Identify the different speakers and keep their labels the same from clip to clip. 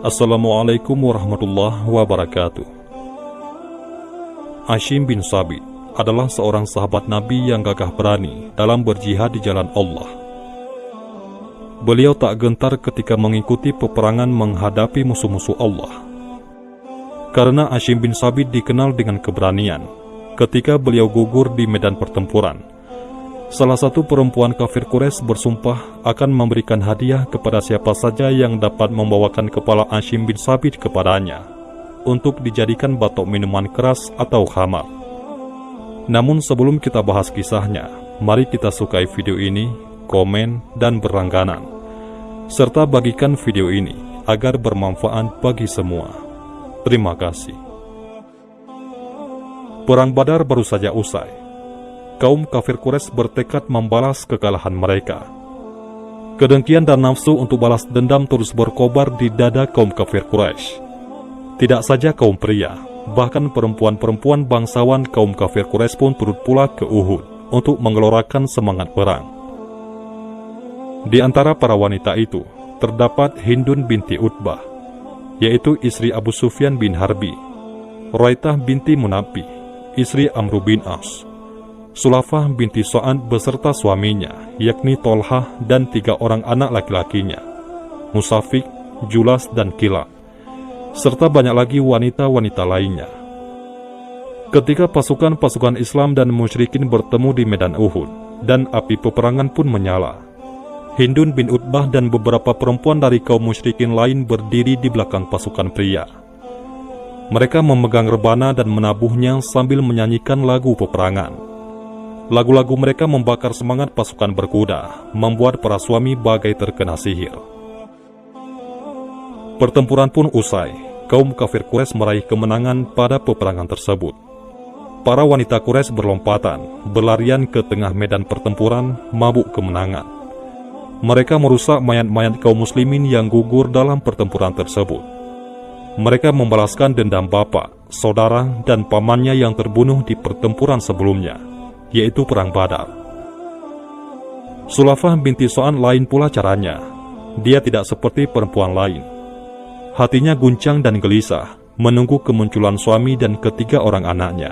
Speaker 1: Assalamualaikum warahmatullahi wabarakatuh. Hashim bin Thabit adalah seorang sahabat Nabi yang gagah berani dalam berjihad di jalan Allah. Beliau tak gentar ketika mengikuti peperangan menghadapi musuh-musuh Allah. Karena Hashim bin Thabit dikenal dengan keberanian, ketika beliau gugur di medan pertempuran, salah satu perempuan kafir Quraisy bersumpah akan memberikan hadiah kepada siapa saja yang dapat membawakan kepala Hashim bin Thabit kepadanya untuk dijadikan batok minuman keras atau khamar. Namun sebelum kita bahas kisahnya, mari kita sukai video ini, komen, dan berlangganan, serta bagikan video ini agar bermanfaat bagi semua. Terima kasih. Perang Badar baru saja usai. Kaum kafir Quraisy bertekad membalas kekalahan mereka. Kedengkian dan nafsu untuk balas dendam terus berkobar di dada kaum kafir Quraisy. Tidak saja kaum pria, bahkan perempuan-perempuan bangsawan kaum kafir Quraisy pun turut pula ke Uhud untuk menggelorakan semangat perang. Di antara para wanita itu, terdapat Hindun binti Utbah, yaitu istri Abu Sufyan bin Harbi, Ruaitah binti Munabbih, istri Amr bin As, Sulafah binti Sa'ad beserta suaminya, yakni Tolhah dan 3 orang anak laki-lakinya, Musafik, Julas, dan Kilab, serta banyak lagi wanita-wanita lainnya. Ketika pasukan-pasukan Islam dan musyrikin bertemu di medan Uhud, dan api peperangan pun menyala, Hindun bin Utbah dan beberapa perempuan dari kaum musyrikin lain berdiri di belakang pasukan pria. Mereka memegang rebana dan menabuhnya sambil menyanyikan lagu peperangan. Lagu-lagu mereka membakar semangat pasukan berkuda, membuat para suami bagai terkena sihir. Pertempuran pun usai. Kaum kafir Quraisy meraih kemenangan pada peperangan tersebut. Para wanita Quraisy berlompatan, berlarian ke tengah medan pertempuran, mabuk kemenangan. Mereka merusak mayat-mayat kaum muslimin yang gugur dalam pertempuran tersebut. Mereka membalaskan dendam bapak, saudara, dan pamannya yang terbunuh di pertempuran sebelumnya, yaitu Perang Badar. Sulafah binti Sa'ad lain pula caranya. Dia tidak seperti perempuan lain. Hatinya guncang dan gelisah, menunggu kemunculan suami dan ketiga orang anaknya.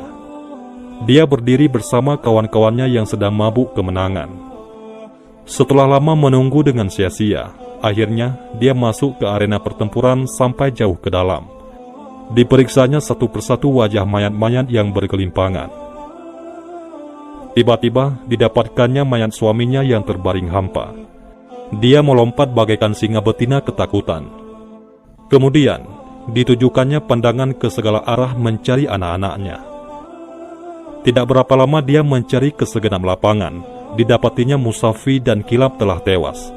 Speaker 1: Dia berdiri bersama kawan-kawannya yang sedang mabuk kemenangan. Setelah lama menunggu dengan sia-sia, akhirnya dia masuk ke arena pertempuran sampai jauh ke dalam. Diperiksanya satu persatu wajah mayat-mayat yang bergelimpangan. Tiba-tiba didapatkannya mayat suaminya yang terbaring hampa. Dia melompat bagaikan singa betina ketakutan. Kemudian ditujukannya pandangan ke segala arah mencari anak-anaknya. Tidak berapa lama dia mencari ke segenap lapangan. Didapatinya Musaffi dan Kilab telah tewas.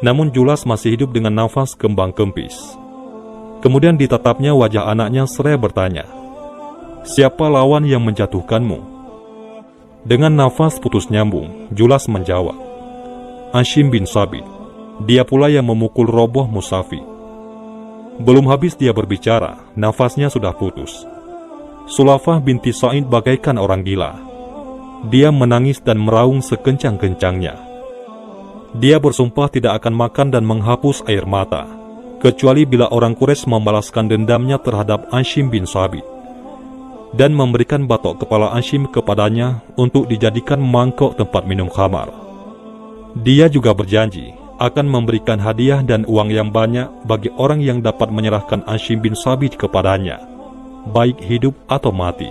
Speaker 1: Namun Julas masih hidup dengan nafas kembang kempis. Kemudian ditatapnya wajah anaknya seraya bertanya, "Siapa lawan yang menjatuhkanmu?" Dengan nafas putus nyambung, Julas menjawab, "Hashim bin Thabit." Dia pula yang memukul roboh Musaffi. Belum habis dia berbicara, nafasnya sudah putus. Sulafah binti Sa'id bagaikan orang gila. Dia menangis dan meraung sekencang-kencangnya. Dia bersumpah tidak akan makan dan menghapus air mata, kecuali bila orang Quraisy membalaskan dendamnya terhadap Hashim bin Thabit, dan memberikan batok kepala Hashim kepadanya untuk dijadikan mangkok tempat minum khamar. Dia juga berjanji akan memberikan hadiah dan uang yang banyak bagi orang yang dapat menyerahkan Hashim bin Thabit kepadanya, baik hidup atau mati.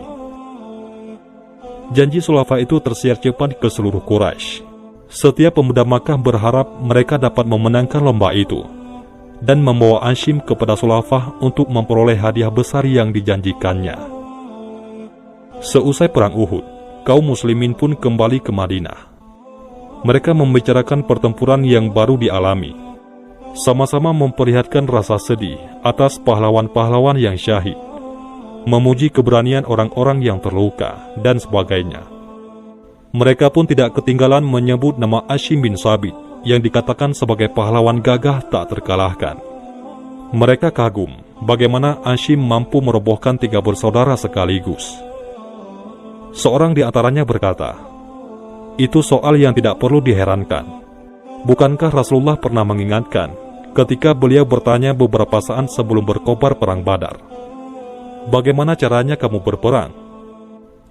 Speaker 1: Janji Sulafah itu tersiar cepat ke seluruh Quraisy. Setiap pemuda Makkah berharap mereka dapat memenangkan lomba itu dan membawa Hashim kepada Sulafah untuk memperoleh hadiah besar yang dijanjikannya. Seusai perang Uhud, kaum muslimin pun kembali ke Madinah. Mereka membicarakan pertempuran yang baru dialami. Sama-sama memperlihatkan rasa sedih atas pahlawan-pahlawan yang syahid, memuji keberanian orang-orang yang terluka, dan sebagainya. Mereka pun tidak ketinggalan menyebut nama Hashim bin Thabit yang dikatakan sebagai pahlawan gagah tak terkalahkan. Mereka kagum bagaimana Hashim mampu merobohkan 3 bersaudara sekaligus. Seorang di antaranya berkata, "Itu soal yang tidak perlu diherankan. Bukankah Rasulullah pernah mengingatkan ketika beliau bertanya beberapa saat sebelum berkobar perang Badar, "Bagaimana caranya kamu berperang?"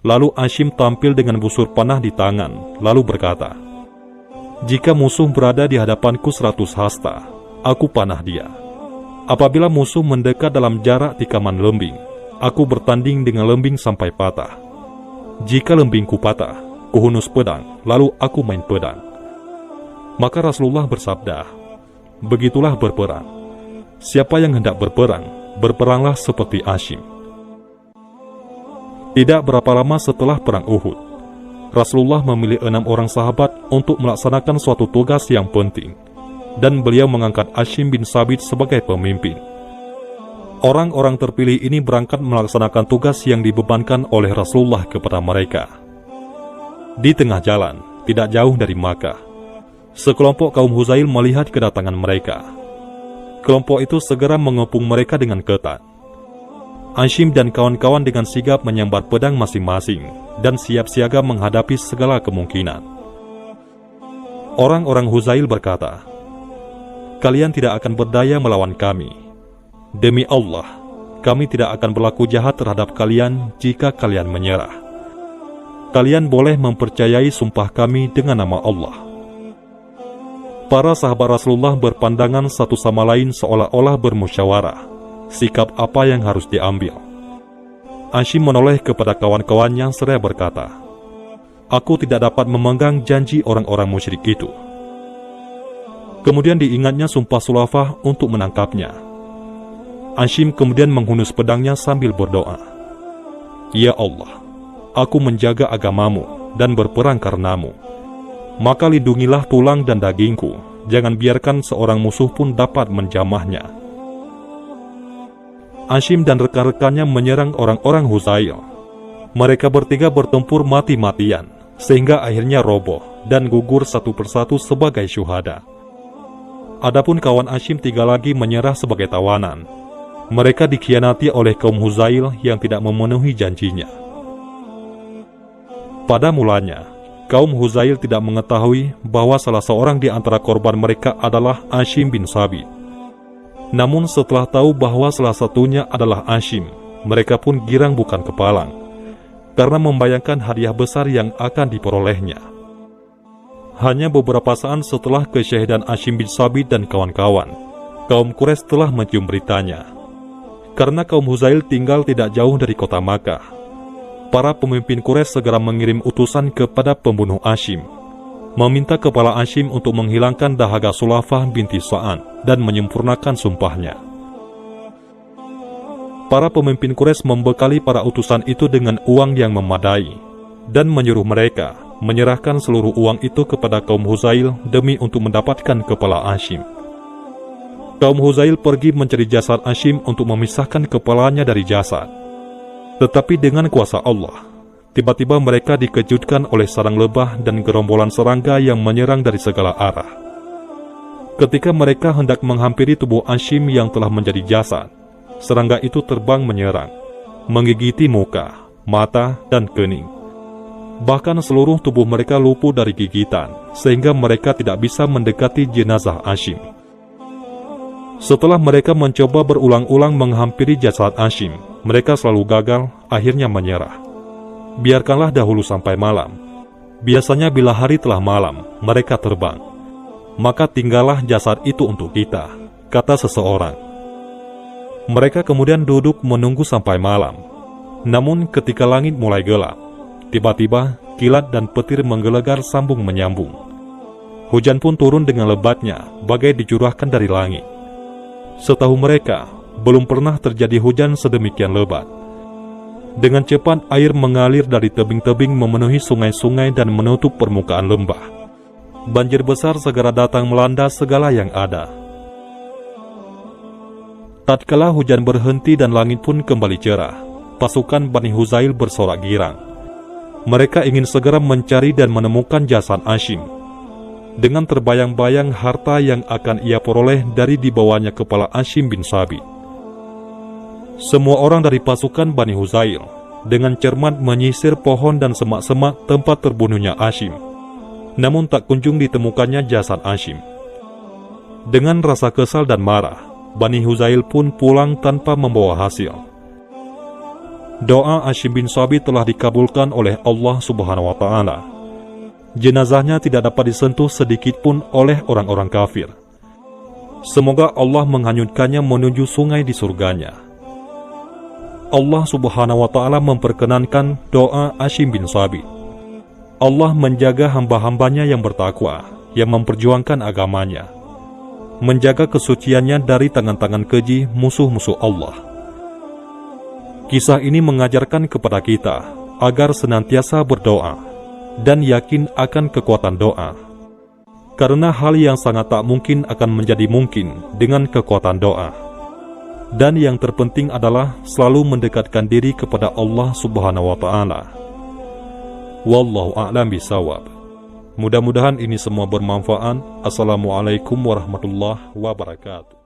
Speaker 1: Lalu Hashim tampil dengan busur panah di tangan, lalu berkata, "Jika musuh berada di hadapanku 100 hasta, aku panah dia. Apabila musuh mendekat dalam jarak tikaman lembing, aku bertanding dengan lembing sampai patah. Jika lembingku patah, kuhunus pedang, lalu aku main pedang." Maka Rasulullah bersabda, "Begitulah berperang. Siapa yang hendak berperang, berperanglah seperti Hashim." Tidak berapa lama setelah perang Uhud, Rasulullah memilih 6 orang sahabat untuk melaksanakan suatu tugas yang penting, dan beliau mengangkat Hashim bin Thabit sebagai pemimpin. Orang-orang terpilih ini berangkat melaksanakan tugas yang dibebankan oleh Rasulullah kepada mereka. Di tengah jalan, tidak jauh dari Makkah, sekelompok kaum Huzail melihat kedatangan mereka. Kelompok itu segera mengepung mereka dengan ketat. Hashim dan kawan-kawan dengan sigap menyambar pedang masing-masing dan siap siaga menghadapi segala kemungkinan. Orang-orang Huzail berkata, "Kalian tidak akan berdaya melawan kami. Demi Allah, kami tidak akan berlaku jahat terhadap kalian jika kalian menyerah. Kalian boleh mempercayai sumpah kami dengan nama Allah." Para sahabat Rasulullah berpandangan satu sama lain seolah-olah bermusyawarah, sikap apa yang harus diambil. Hashim menoleh kepada kawan-kawannya seraya berkata, "Aku tidak dapat memegang janji orang-orang musyrik itu." Kemudian diingatnya sumpah Sulafah untuk menangkapnya. Hashim kemudian menghunus pedangnya sambil berdoa, "Ya Allah, aku menjaga agamamu dan berperang karenamu. Maka lindungilah tulang dan dagingku, jangan biarkan seorang musuh pun dapat menjamahnya." Hashim dan rekan-rekannya menyerang orang-orang Huzail. Mereka bertiga bertempur mati-matian, sehingga akhirnya roboh dan gugur satu persatu sebagai syuhada. Adapun kawan Hashim 3 lagi menyerah sebagai tawanan. Mereka dikhianati oleh kaum Huzail yang tidak memenuhi janjinya. Pada mulanya, kaum Huzail tidak mengetahui bahwa salah seorang di antara korban mereka adalah Hashim bin Thabit. Namun setelah tahu bahwa salah satunya adalah Hashim, mereka pun girang bukan kepalang, karena membayangkan hadiah besar yang akan diperolehnya. Hanya beberapa saat setelah kesyahidan Hashim bin Thabit dan kawan-kawan, kaum Quraisy telah mencium beritanya. Karena kaum Huzail tinggal tidak jauh dari kota Makkah, para pemimpin Quraisy segera mengirim utusan kepada pembunuh Hashim, meminta kepala Hashim untuk menghilangkan dahaga Sulafah binti Sa'ad dan menyempurnakan sumpahnya. Para pemimpin Quraisy membekali para utusan itu dengan uang yang memadai dan menyuruh mereka menyerahkan seluruh uang itu kepada kaum Huzail demi untuk mendapatkan kepala Hashim. Kaum Huzail pergi mencari jasad Hashim untuk memisahkan kepalanya dari jasad. Tetapi dengan kuasa Allah, tiba-tiba mereka dikejutkan oleh sarang lebah dan gerombolan serangga yang menyerang dari segala arah. Ketika mereka hendak menghampiri tubuh Hashim yang telah menjadi jasad, serangga itu terbang menyerang, menggigiti muka, mata, dan kening. Bahkan seluruh tubuh mereka lumpuh dari gigitan, sehingga mereka tidak bisa mendekati jenazah Hashim. Setelah mereka mencoba berulang-ulang menghampiri jasad Hashim, mereka selalu gagal, akhirnya menyerah. Biarkanlah dahulu sampai malam. Biasanya bila hari telah malam, mereka terbang. Maka tinggallah jasad itu untuk kita, kata seseorang. Mereka kemudian duduk menunggu sampai malam. Namun ketika langit mulai gelap, tiba-tiba kilat dan petir menggelegar sambung menyambung. Hujan pun turun dengan lebatnya, bagai dicurahkan dari langit. Setahu mereka, belum pernah terjadi hujan sedemikian lebat. Dengan cepat air mengalir dari tebing-tebing memenuhi sungai-sungai dan menutup permukaan lembah. Banjir besar segera datang melanda segala yang ada. Tatkala hujan berhenti dan langit pun kembali cerah, pasukan Bani Huzail bersorak girang. Mereka ingin segera mencari dan menemukan jasad Hashim. Dengan terbayang-bayang harta yang akan ia peroleh dari dibawanya kepala Hashim bin Thabit. Semua orang dari pasukan Bani Huzail dengan cermat menyisir pohon dan semak-semak tempat terbunuhnya Hashim. Namun tak kunjung ditemukannya jasad Hashim. Dengan rasa kesal dan marah, Bani Huzail pun pulang tanpa membawa hasil. Doa Hashim bin Thabit telah dikabulkan oleh Allah Subhanahu wa Ta'ala. Jenazahnya tidak dapat disentuh sedikit pun oleh orang-orang kafir. Semoga Allah menghanyutkannya menuju sungai di surganya. Allah Subhanahu wa Ta'ala memperkenankan doa Hashim bin Thabit. Allah menjaga hamba-hambanya yang bertakwa, yang memperjuangkan agamanya, menjaga kesuciannya dari tangan-tangan keji musuh-musuh Allah. Kisah ini mengajarkan kepada kita agar senantiasa berdoa dan yakin akan kekuatan doa. Karena hal yang sangat tak mungkin akan menjadi mungkin dengan kekuatan doa. Dan yang terpenting adalah selalu mendekatkan diri kepada Allah Subhanahu wa Ta'ala. Wallahu a'lam bishawab. Mudah-mudahan ini semua bermanfaat. Assalamualaikum warahmatullahi wabarakatuh.